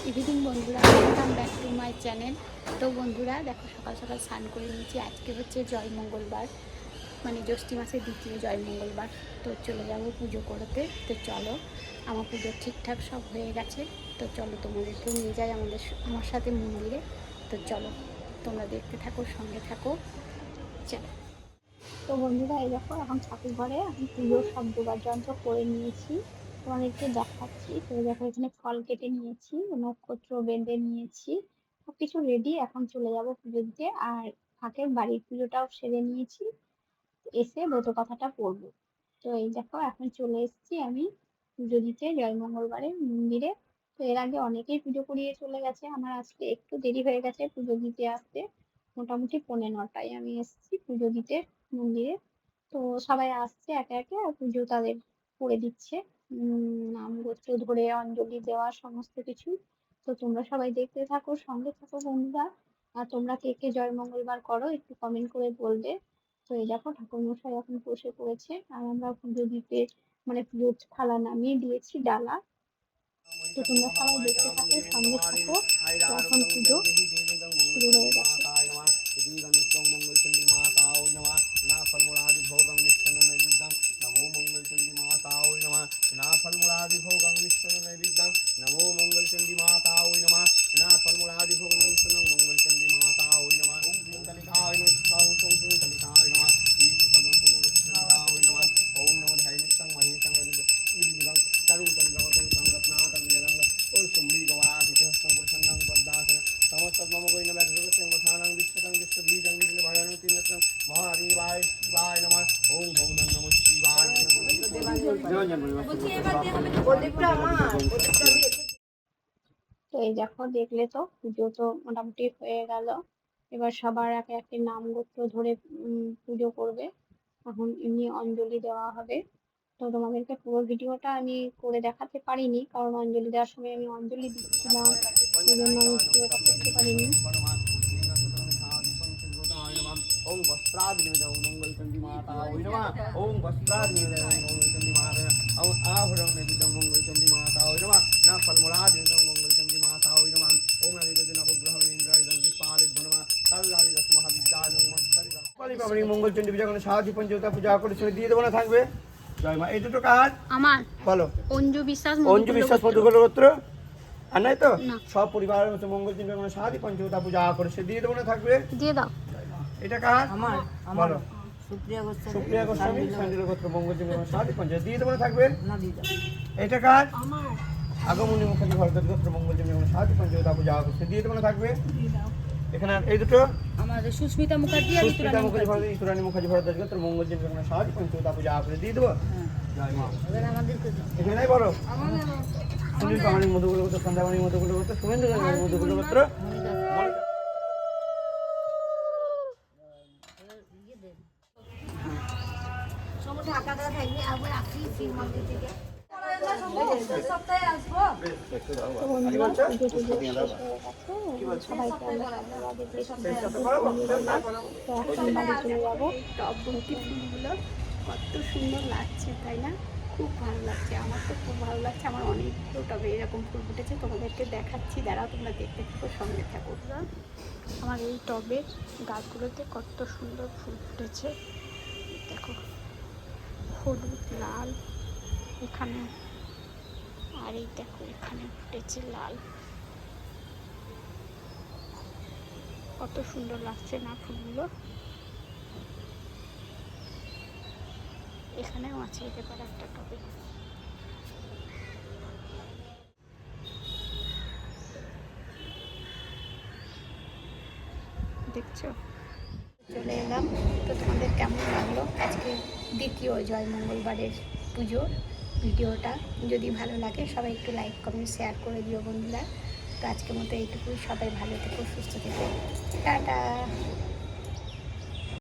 Evening বন্ধুরা, welcome back to my channel. তো বন্ধুরা দেখো, সকাল সকাল স্নান করে নিয়েছি। আজকে হচ্ছে জয় মঙ্গলবার, মানে জ্যৈষ্ঠ মাসের দ্বিতীয় জয় মঙ্গলবার। তো চলে যাব পুজো করতে। তো চলো, আমার পুজো ঠিকঠাক সব হয়ে গেছে। তো চলো তোমাদেরকেও নিয়ে যাই আমার সাথে মন্দিরে। তো চলো, তোমরা দেখতে থাকো, সঙ্গে থাকো, চলো। তো বন্ধুরা, এই দেখো এখন ঠাকুর ঘরে আমি পুজোর সব জোগাড় যন্ত্র করে নিয়েছি, তোমাদেরকে দেখাচ্ছি। তো দেখো, এখানে ফল কেটে নিয়েছি, নক্ষত্র বেঁধে নিয়েছি, সবকিছু রেডি। এখন চলে যাব পুজো দিতে। আর ফাঁকে বাড়ির পুজোটাও সেরে নিয়েছি, এসে ব্রত কথাটা পড়বো। তো এই দেখো, এখন চলে এসেছি আমি পুজো দিতে জয় মঙ্গলবারে মন্দিরে। তো এর আগে অনেকেই পুজো করিয়ে চলে গেছে, আমার আজকে একটু দেরি হয়ে গেছে পুজো দিতে আসতে। মোটামুটি 9:45 আমি এসেছি পুজো দিতে মন্দিরে। তো সবাই আসছে একে একে, আর পুজো তাদের করে দিচ্ছে, নাম গোত্র ধরে অঞ্জলি দেওয়া সমস্ত কিছু। তো তোমরা সবাই দেখতে থাকো, সঙ্গে থাকো বন্ধুরা। আর তোমরা কে কে জয় মঙ্গলবার করো একটু কমেন্ট করে বলবে। তো এই দেখো, ঠাকুর মশাই এখন বসে পড়েছে, আর আমরা পুজো দিতে মানে পুজোর থালা নামিয়ে দিয়েছি, ডালা। তো তোমরা সবাই দেখতে থাকো, সঙ্গে থাকো। তো এখন পুজো শুরু হয়ে গেছে। তো এই দেখো, দেখলে তো পুজো তো মোটামুটি হয়ে গেল। এবার সবার একে একে নাম গোত্র ধরে পুজো করবে। এখন এমনি অঞ্জলি দেওয়া হবে। তো তোমাদেরকে পুরো ভিডিওটা আমি করে দেখাতে পারিনি, কারণ অঞ্জলি দেওয়ার সময় আমি অঞ্জলি দিচ্ছিলাম, সেই জন্য আমি ভিডিওটা করতে পারিনি। ओम वस्त्रादिनिमित ओम मंगलचंडी माता ओम नमः ओम वस्त्रादिनिमित ओम मंगलचंडी माता ओम आभरण निमित ओम मंगलचंडी माता ओम नमः ना फलमूलादिनिमित ओम मंगलचंडी माता ओम नमः ओम आदित्य नवग्रह इंद्राय दशपाल नमः कल्याणी दश महाविद्याय नमः কালী বাবরি মঙ্গলচন্ডী পূজা করে সাহায্য পঞ্চতা পূজা করে সে দিয়ে দেবো না থাকবে। জয় মা। এই দুটো কাজ আমার বলো। অঞ্জু বিশ্বাস, অঞ্জু বিশ্বাস মধুকর গোত্র আর নাই তো সব পরিবারের মতো মঙ্গলচন্ডী মানে সাহায্য পঞ্চতা পূজা করে সে দিয়ে দেবো না থাকবে। দিয়ে দাও। এটা কাজ আমার বলো। সুপ্রিয়া গোস্বামী শান্তির গোত্র মঙ্গলচন্ডী মানে সাহায্য পঞ্চায়েত দিয়ে দেবো না থাকবে। না দিয়ে দাও। এটা কাজ আগমনী মুখার্জি ভারতের গোত্র মঙ্গলচন্ডী মানে সাহায্য পঞ্চায়েত পূজা করে সে দিয়ে দেবো না থাকবে। এখানে এই দুটো আমাদের সুস্মিতা মুখার্জি আর সুস্মিতা মুখার্জি ভারতের ইতুরানী মুখার্জি ভারতের গোত্র মঙ্গলচন্ডী মানে সাহায্য পঞ্চায়েত পূজা করে দিয়ে দেবো। জয় মা। এখানে নাই বলো। সুনীল পাহাড়ি মধুগুলো গোত্র, সন্ধ্যাবাণী মধুগুলো গোত্র, শুভেন্দু মধুগুলো গোত্র, সবাইকে আমরা বাড়ি চলে যাবো। টব ভর্তি ফুলগুলো কত সুন্দর লাগছে, তাই না? খুব ভালো লাগছে, আমার তো খুব ভালো লাগছে। আমার অনেকগুলো টবে এরকম ফুল ফুটেছে, তোমাদেরকে দেখাচ্ছি, দাঁড়াও তোমরা দেখতে থাকো, সঙ্গে থাকো। আমার এই টবের গাছগুলোতে কত সুন্দর ফুল ফুটেছে, দেখো, হলুদ, লাল এখানে, আর এই দেখো এখানে ফুটেছে লাল। কত সুন্দর লাগছে না ফুলগুলো? এখানেও আছে এবার একটা টবে। দেখছো, চলে এলাম। তো তোমাদের কেমন লাগলো আজকে দ্বিতীয় জয় মঙ্গলবারের পুজোর ভিডিওটা? যদি ভালো লাগে সবাই একটু লাইক কমেন্ট শেয়ার করে দিও বন্ধুরা। তো আজকের মতো এইটুকুই, সবাই ভালো থেকো, সুস্থ থেকো, টাটা।